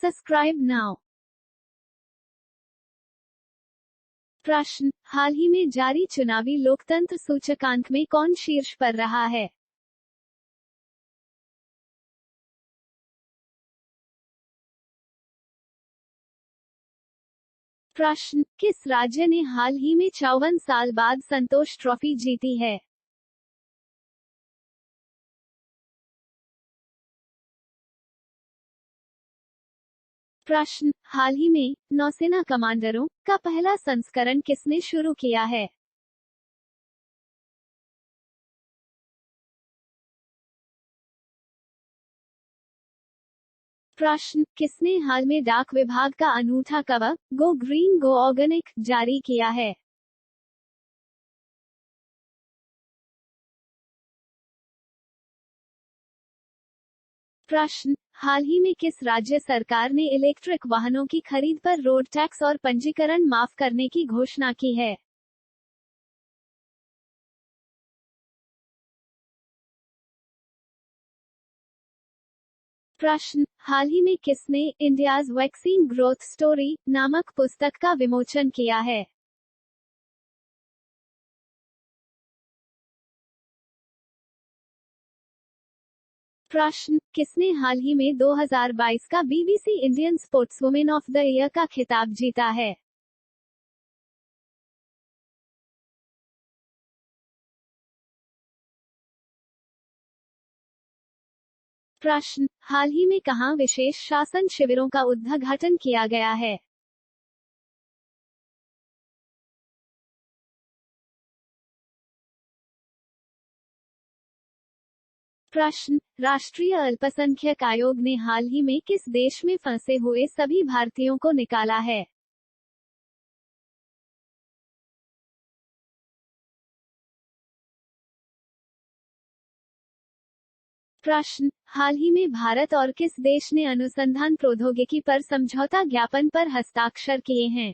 Subscribe now. प्रश्न, हाल ही में जारी चुनावी लोकतंत्र सूचकांक में कौन शीर्ष पर रहा है? प्रश्न, किस राज्य ने हाल ही में 54 साल बाद संतोष ट्रॉफी जीती है? प्रश्न, हाल ही में नौसेना कमांडरों का पहला संस्करण किसने शुरू किया है? प्रश्न, किसने हाल में डाक विभाग का अनूठा कवर गो ग्रीन गो ऑर्गेनिक जारी किया है? प्रश्न, हाल ही में किस राज्य सरकार ने इलेक्ट्रिक वाहनों की खरीद पर रोड टैक्स और पंजीकरण माफ करने की घोषणा की है? प्रश्न, हाल ही में किसने इंडियाज वैक्सीन ग्रोथ स्टोरी नामक पुस्तक का विमोचन किया है? प्रश्न, किसने हाल ही में 2022 का BBC Indian sportswoman of the year का खिताब जीता है? प्रश्न, हाल ही में कहां विशेष शासन शिविरों का उद्घाटन किया गया है? प्रश्न, राष्ट्रीय अल्पसंख्यक आयोग ने हाल ही में किस देश में फंसे हुए सभी भारतीयों को निकाला है? प्रश्न, हाल ही में भारत और किस देश ने अनुसंधान प्रौद्योगिकी पर समझौता ज्ञापन पर हस्ताक्षर किए हैं?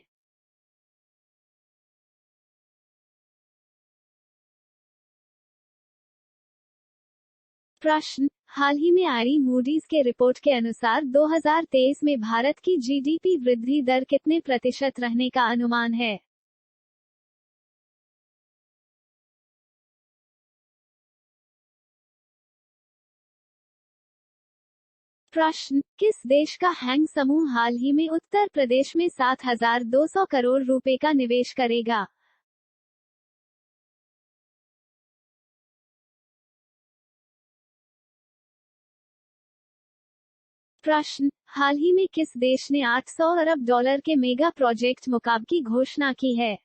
प्रश्न, हाल ही में आई मूडीज के रिपोर्ट के अनुसार 2023 में भारत की जीडीपी वृद्धि दर कितने प्रतिशत रहने का अनुमान है? प्रश्न, किस देश का हैंग समूह हाल ही में उत्तर प्रदेश में 7,200 करोड़ रुपए का निवेश करेगा? प्रश्न, हाल ही में किस देश ने 800 अरब डॉलर के मेगा प्रोजेक्ट मुकाब की घोषणा की है?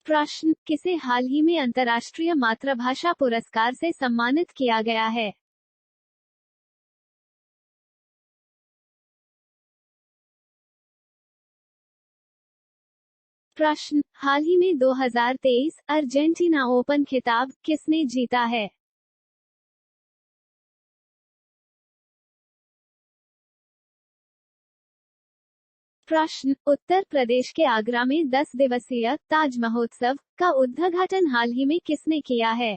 प्रश्न, किसे हाल ही में अंतर्राष्ट्रीय मातृभाषा पुरस्कार से सम्मानित किया गया है? प्रश्न, हाल ही में 2023 अर्जेंटीना ओपन खिताब किसने जीता है? प्रश्न, उत्तर प्रदेश के आगरा में 10 दिवसीय ताज महोत्सव का उद्घाटन हाल ही में किसने किया है?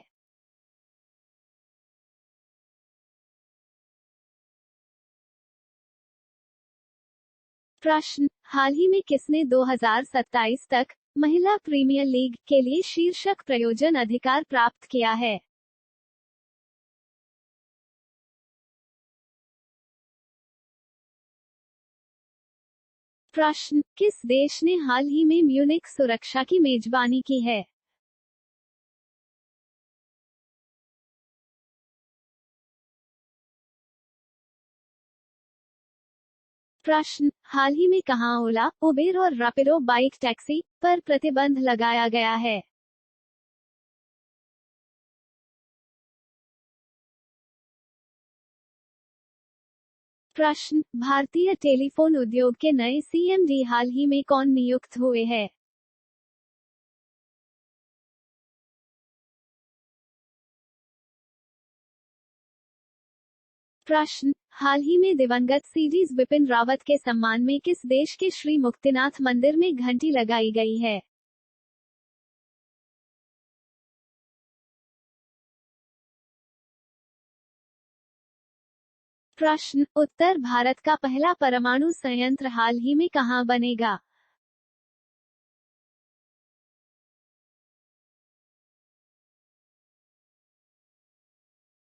प्रश्न, हाल ही में किसने 2027 तक महिला प्रीमियर लीग के लिए शीर्षक प्रायोजन अधिकार प्राप्त किया है? प्रश्न, किस देश ने हाल ही में म्यूनिख सुरक्षा की मेजबानी की है? प्रश्न, हाल ही में कहां ओला, उबेर और रैपिडो बाइक टैक्सी पर प्रतिबंध लगाया गया है? प्रश्न, भारतीय टेलीफोन उद्योग के नए सीएमडी हाल ही में कौन नियुक्त हुए हैं? प्रश्न, हाल ही में दिवंगत सीडीज बिपिन रावत के सम्मान में किस देश के श्री मुक्तिनाथ मंदिर में घंटी लगाई गई है? प्रश्न, उत्तर भारत का पहला परमाणु संयंत्र हाल ही में कहाँ बनेगा?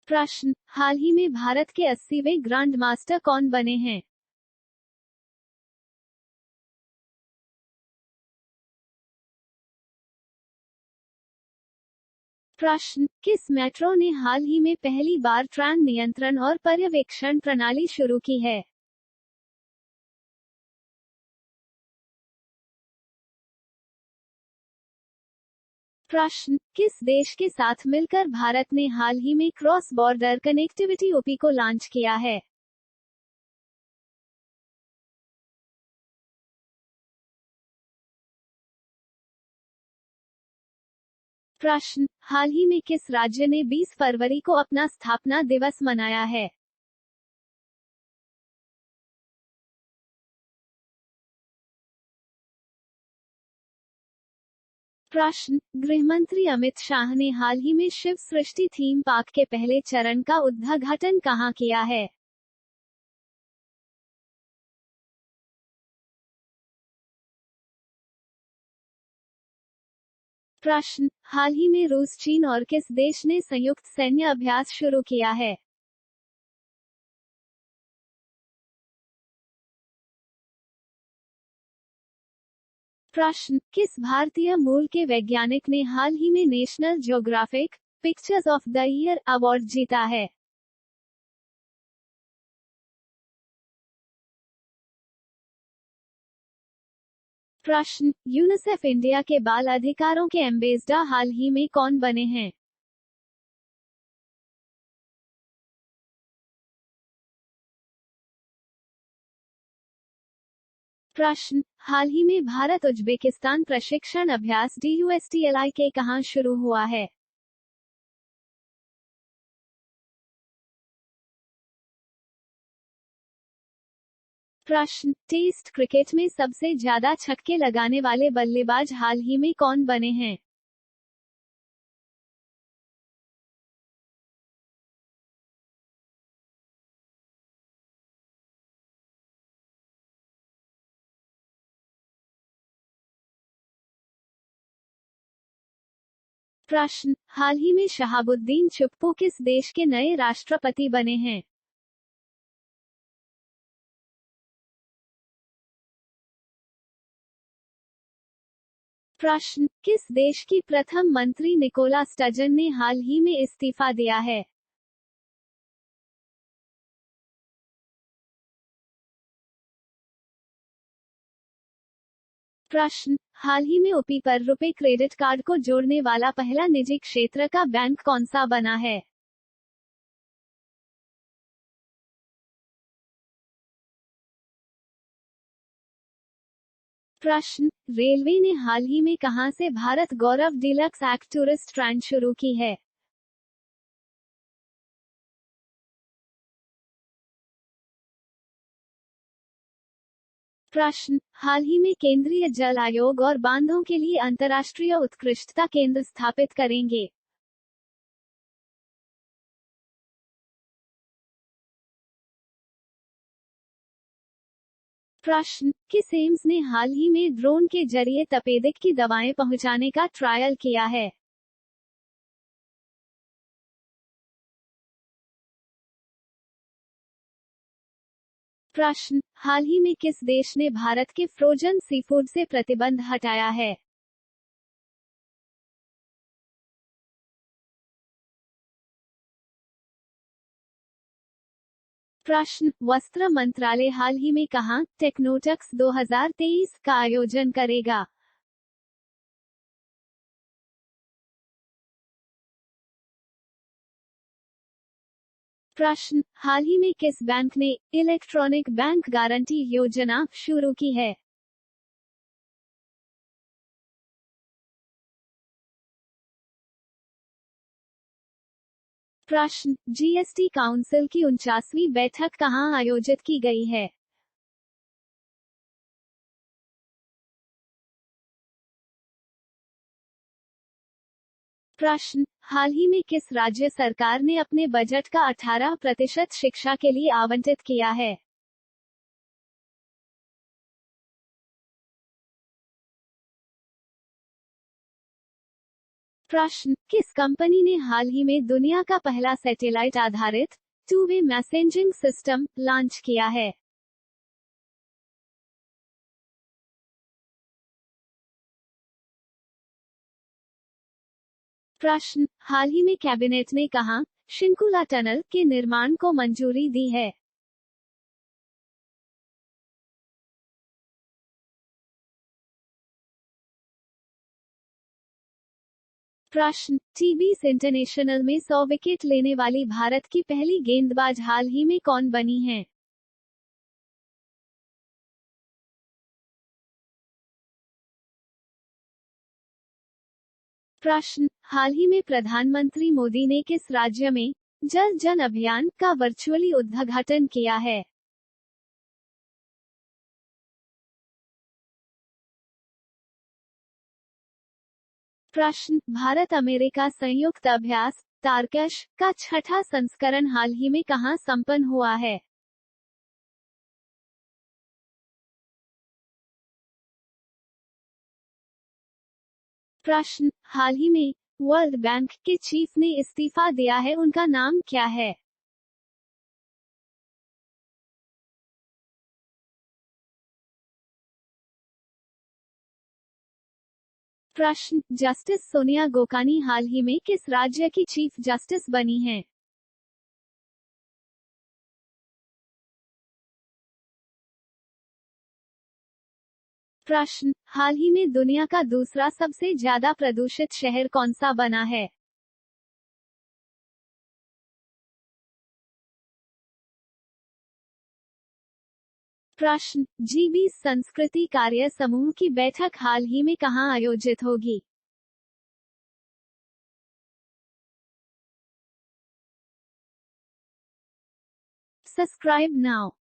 प्रश्न, हाल ही में भारत के 80वें ग्रांड मास्टर कौन बने हैं? प्रश्न, किस मेट्रो ने हाल ही में पहली बार ट्रेन नियंत्रण और पर्यवेक्षण प्रणाली शुरू की है? प्रश्न, किस देश के साथ मिलकर भारत ने हाल ही में क्रॉस बॉर्डर कनेक्टिविटी ओपी को लॉन्च किया है? प्रश्न, हाल ही में किस राज्य ने 20 फरवरी को अपना स्थापना दिवस मनाया है? प्रश्न, गृहमंत्री अमित शाह ने हाल ही में शिव सृष्टि थीम पार्क के पहले चरण का उद्घाटन कहाँ किया है? प्रश्न, हाल ही में रूस, चीन और किस देश ने संयुक्त सैन्य अभ्यास शुरू किया है? प्रश्न, किस भारतीय मूल के वैज्ञानिक ने हाल ही में national geographic pictures of the year award जीता है? प्रश्न, यूनिसेफ इंडिया के बाल अधिकारों के एम्बेसडर हाल ही में कौन बने हैं? प्रश्न, हाल ही में भारत उज्बेकिस्तान प्रशिक्षण अभ्यास DUSTLI के कहां शुरू हुआ है? प्रश्न, टेस्ट क्रिकेट में सबसे ज्यादा छक्के लगाने वाले बल्लेबाज हाल ही में कौन बने हैं? प्रश्न, हाल ही में शहाबुद्दीन चुप्पू किस देश के नए राष्ट्रपति बने हैं? प्रश्न, किस देश की प्रथम मंत्री निकोला स्टर्जन ने हाल ही में इस्तीफा दिया है? प्रश्न, हाल ही में ओपी पर रुपे क्रेडिट कार्ड को जोड़ने वाला पहला निजी क्षेत्र का बैंक कौन सा बना है? प्रश्न, रेलवे ने हाल ही में कहां से भारत गौरव डीलक्स एक्ट टूरिस्ट ट्रेन शुरू की है? प्रश्न, हाल ही में केंद्रीय जल आयोग और बांधों के लिए अंतर्राष्ट्रीय उत्कृष्टता केंद्र स्थापित करेंगे? प्रश्न, किस एम्स ने हाल ही में ड्रोन के जरिए तपेदिक की दवाएं पहुंचाने का ट्रायल किया है? प्रश्न, हाल ही में किस देश ने भारत के फ्रोजन सीफूड से प्रतिबंध हटाया है? प्रश्न, वस्त्र मंत्रालय हाल ही में कहां टेक्नोटक्स 2023 का आयोजन करेगा? प्रश्न, हाल ही में किस बैंक ने इलेक्ट्रॉनिक बैंक गारंटी योजना शुरू की है? प्रश्न, जीएसटी काउंसिल की 49वीं बैठक कहां आयोजित की गई है? प्रश्न, हाल ही में किस राज्य सरकार ने अपने बजट का 18% शिक्षा के लिए आवंटित किया है? प्रश्न, किस कंपनी ने हाल ही में दुनिया का पहला सैटेलाइट आधारित two way messaging system launch किया है? प्रश्न, हाल ही में कैबिनेट ने कहा शिंकुला टनल के निर्माण को मंजूरी दी है? प्रश्न, टीबीस इंटरनेशनल में 100 विकेट लेने वाली भारत की पहली गेंदबाज हाल ही में कौन बनी है? प्रश्न, हाल ही में प्रधानमंत्री मोदी ने किस राज्य में जल जन अभियान का वर्चुअली उद्घाटन किया है? प्रश्न, भारत अमेरिका संयुक्त अभ्यास टारकश का छठा संस्करण हाल ही में कहां संपन्न हुआ है? प्रश्न, हाल ही में वर्ल्ड बैंक के चीफ ने इस्तीफा दिया है, उनका नाम क्या है? प्रश्न, जस्टिस सोनिया गोकानी हाल ही में किस राज्य की चीफ जस्टिस बनी हैं? प्रश्न, हाल ही में दुनिया का दूसरा सबसे ज्यादा प्रदूषित शहर कौन सा बना है? प्रश्न, जी20 संस्कृति कार्य समूह की बैठक हाल ही में कहां आयोजित होगी? Subscribe now.